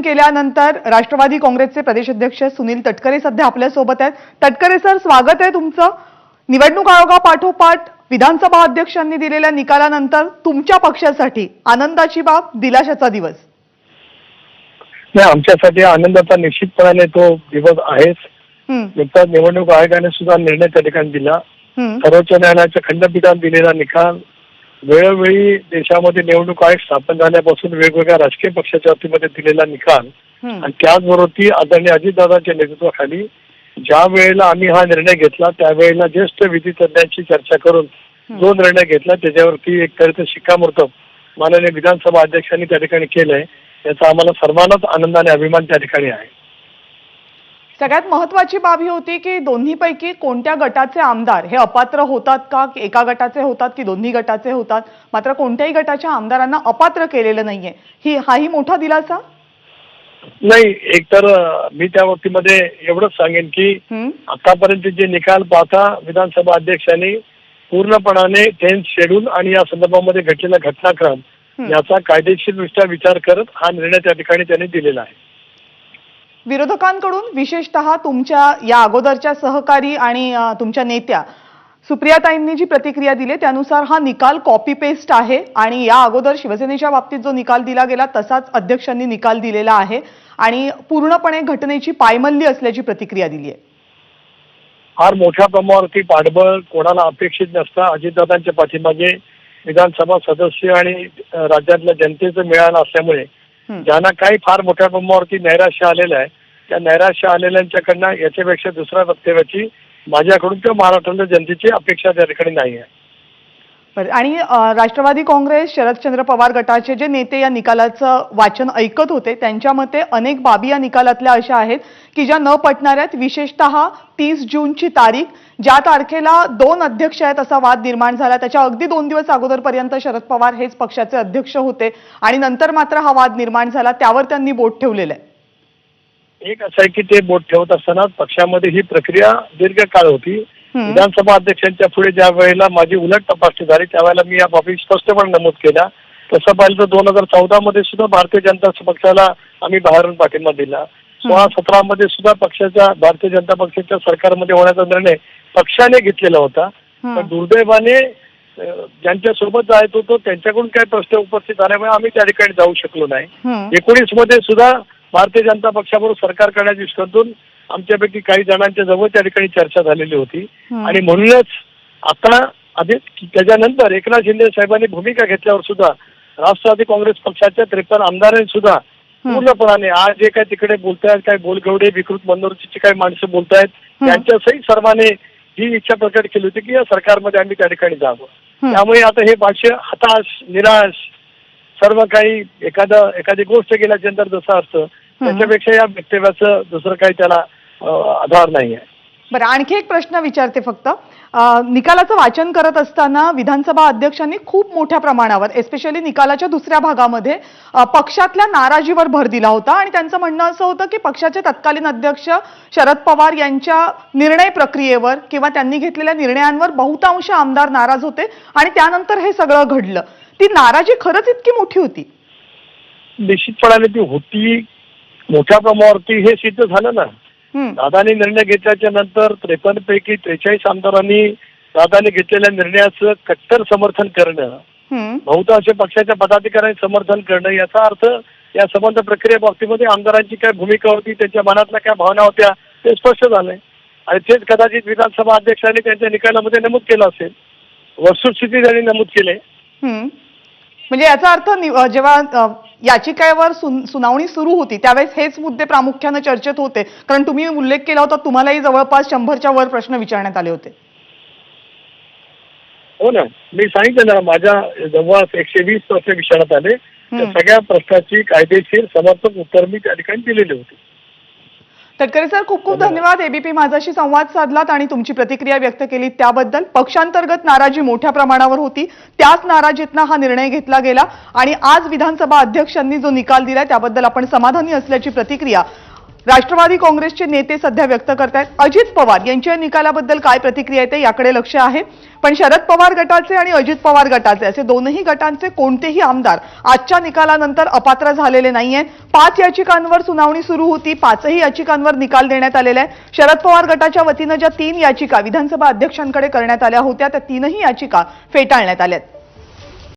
केल्यानंतर राष्ट्रवादी काँग्रेसचे प्रदेशाध्यक्ष सुनील तटकरे सध्या आपल्या सोबत आहेत। तटकरे सर, स्वागत आहे तुमचं। निवडणूक आयोगापाठोपाठ विधानसभा अध्यक्षांनी दिलेल्या निकालानंतर तुमच्या पक्षासाठी आनंदाची बाब, दिलाशाचा दिवस? नाही, आमच्यासाठी आनंदाचा निश्चितपणे तो दिवस आहेच। नुकताच निवडणूक आयोगाने सुद्धा निर्णय त्या ठिकाणी दिला। सर्वोच्च न्यायालयाच्या खंडपीठाने दिलेला निकाल, वेळोवेळी देशामध्ये निवडणूक आयोग स्थापन झाल्यापासून वेगवेगळ्या राजकीय पक्षाच्या वतीमध्ये दिलेला निकाल आणि त्याचबरोबर ती आदरणीय अजितदादांच्या नेतृत्वाखाली ज्या वेळेला आम्ही हा निर्णय घेतला त्यावेळेला ज्येष्ठ विधी तज्ञांची चर्चा करून जो निर्णय घेतला त्याच्यावरती एक तऱ्हेचं शिक्कामोर्तब माननीय विधानसभा अध्यक्षांनी त्या ठिकाणी केलंय, याचा आम्हाला सर्वांनाच आनंदाने अभिमान त्या ठिकाणी आहे। सगळ्यात महत्त्वाची बाब ही होती की दोन्हीपैकी कोणत्या गटाचे आमदार हे अपात्र होतात का, एका गटाचे होतात की दोन्ही गटाचे होतात, मात्र कोणत्याही गटाच्या आमदारांना अपात्र केलेलं नाहीये, हाही मोठा दिलासा नाही। एकतर मी त्या बाबतीमध्ये एवढंच सांगेन की आतापर्यंत जे निकाल पाहता विधानसभा अध्यक्षांनी पूर्णपणाने 10th शेड्यूल आणि या संदर्भामध्ये घडलेला घटनाक्रम याचा कायदेशीरदृष्ट्या विचार करत हा निर्णय त्या ठिकाणी त्यांनी दिलेला आहे। विरोधकांकडून विशेषतः तुमच्या या अगोदरच्या सहकारी आणि तुमच्या नेत्या सुप्रियाताईंनी जी प्रतिक्रिया दिली त्यानुसार हा निकाल कॉपी पेस्ट आहे आणि या अगोदर शिवसेनेच्या बाबतीत जो निकाल दिला गेला तसाच अध्यक्षांनी निकाल दिलेला आहे आणि पूर्णपणे घटनेची पायमल्ली असल्याची प्रतिक्रिया दिली आहे। फार मोठ्या प्रमाणावरती पाठबळ कोणाला अपेक्षित नसता अजितदादांच्या पाठीमागे विधानसभा सदस्य आणि राज्यातल्या जनतेचं मिळालं असल्यामुळे ज्यांना काही फार मोठ्या प्रमाणावरती नैराश्य आलेलं आहे त्या नैराश्य आलेल्यांच्याकडनं याच्यापेक्षा दुसऱ्या वक्तव्याची माझ्याकडून किंवा महाराष्ट्रातल्या जनतेची अपेक्षा त्या ठिकाणी नाही आहे। आणि राष्ट्रवादी काँग्रेस शरदचंद्र पवार गटाचे जे नेते या निकालाचं वाचन ऐकत होते त्यांच्या मते अनेक बाबी या निकालातल्या अशा आहेत की ज्या न पटणाऱ्यात, विशेषतः 30 जूनची तारीख, ज्या तारखेला 2 अध्यक्ष आहेत असा वाद निर्माण झाला, त्याच्या अगदी 2 दिवस अगोदरपर्यंत शरद पवार हेच पक्षाचे अध्यक्ष होते आणि नंतर मात्र हा वाद निर्माण झाला, त्यावर त्यांनी बोट ठेवलेलं आहे। एक असं आहे की ते बोट ठेवत असताना पक्षामध्ये ही प्रक्रिया दीर्घकाळ होती। विधानसभा अध्यक्षांच्या पुढे ज्या वेळेला माझी उलट तपासणी झाली त्यावेळेला मी या बाबी स्पष्टपणे नमूद केला। तसं पाहिलं तर 2014 मध्ये सुद्धा भारतीय जनता पक्षाला आम्ही बाहेरून पाठिंबा दिला। 16-17 मध्ये सुद्धा भारतीय जनता पक्षाच्या सरकारमध्ये होण्याचा निर्णय पक्षाने घेतलेला होता, पण दुर्दैवाने ज्यांच्या सोबत जायचं होतो त्यांच्याकडून काही प्रश्न उपस्थित झाल्यामुळे आम्ही त्या ठिकाणी जाऊ शकलो नाही। 19 मध्ये सुद्धा भारतीय जनता पक्षाबरोबर सरकार करण्याच्या दृष्टीतून आमच्यापैकी काही जणांच्या जवळ त्या ठिकाणी चर्चा झालेली होती आणि म्हणूनच आता त्याच्यानंतर एकनाथ शिंदे साहेबांनी भूमिका घेतल्यावर सुद्धा राष्ट्रवादी काँग्रेस पक्षाच्या 53 आमदारांनी सुद्धा पूर्णपणाने आज जे काय तिकडे बोलतायत, काय बोलगवडे विकृत मनोवृत्तीची काही माणसं बोलतायत त्यांच्यासही सर्वांनी ही इच्छा प्रकट केली होती की या सरकारमध्ये आम्ही त्या ठिकाणी जावं। त्यामुळे आता हे भाष्य हताश, निराश, सर्व काही एखादी गोष्ट केल्यानंतर जसं असतं त्याच्यापेक्षा या वक्तव्याचं दुसरं काही त्याला आधार नाही आहे। बरं, आणखी एक प्रश्न विचारते फक्त, निकालाचं वाचन करत असताना विधानसभा अध्यक्षांनी खूप मोठ्या प्रमाणावर एस्पेशली निकालाच्या दुसऱ्या भागामध्ये पक्षातल्या नाराजीवर भर दिला होता आणि त्यांचं म्हणणं असं होतं की पक्षाचे तत्कालीन अध्यक्ष शरद पवार यांच्या निर्णय प्रक्रियेवर किंवा त्यांनी घेतलेल्या निर्णयांवर बहुतांश आमदार नाराज होते आणि त्यानंतर हे सगळं घडलं। ती नाराजी खरंच इतकी मोठी होती? निश्चितपणाने ती होती, मोठ्या प्रमाणावरती हे सिद्ध झालं ना। दादानी निर्णय घेतल्याच्या नंतर 53 पैकी 43 आमदारांनी दादानी घेतलेल्या निर्णयाचं कट्टर समर्थन करणं, बहुतांश पक्षाच्या पदाधिकाऱ्यांनी समर्थन करणं, याचा अर्थ या संबंध प्रक्रिये बाबतीमध्ये आमदारांची काय भूमिका होती, त्यांच्या मनातल्या काय भावना होत्या ते स्पष्ट झालंय आणि तेच कदाचित विधानसभा अध्यक्षांनी त्यांच्या निकालामध्ये नमूद केलं असेल, वस्तुस्थिती त्यांनी नमूद केले। म्हणजे याचा अर्थ जेव्हा याचिकेवर सुनावणी सुरू होती त्यावेळेस हेच मुद्दे प्रामुख्याने चर्चेत होते, कारण तुम्ही उल्लेख केला होता तुम्हालाही जवळपास 100च्या वर प्रश्न विचारण्यात आले होते। हो ना, मी सांगितलं ना, माझ्या जवळपास 120 प्रश्न विचारण्यात आले, त्या सगळ्या प्रश्नाची कायदेशीर समर्पक उत्तर मी त्या ठिकाणी दिलेली होती। तटकरे सर, खूप खूप धन्यवाद। एबीपी माझाशी संवाद साधलात आणि तुमची प्रतिक्रिया व्यक्त केली त्याबद्दल। पक्षांतर्गत नाराजी मोठ्या प्रमाणावर होती, त्याच नाराजीतनं हा निर्णय घेतला गेला आणि आज विधानसभा अध्यक्षांनी जो निकाल दिलाय त्याबद्दल आपण समाधानी असल्याची प्रतिक्रिया राष्ट्रवादी काँग्रेसचे नेते सध्या व्यक्त करतायत. अजित पवार यांच्या निकालाबद्दल काय प्रतिक्रिया येते याकडे लक्ष आहे. पण शरद पवार गटाचे आणि अजित पवार गटाचे असे दोनही गटांचे कोणतेही आमदार आजच्या निकालानंतर अपात्र झालेले नाहीयेत. 5 याचिकांवर सुनावणी सुरू होती. 5ही याचिकांवर निकाल देण्यात आलेला आहे. शरद पवार गटाच्या वतीनं ज्या 3 याचिका विधानसभा अध्यक्षांकडे करण्यात आल्या होत्या त्या 3ही याचिका फेटाळण्यात आल्या आहेत.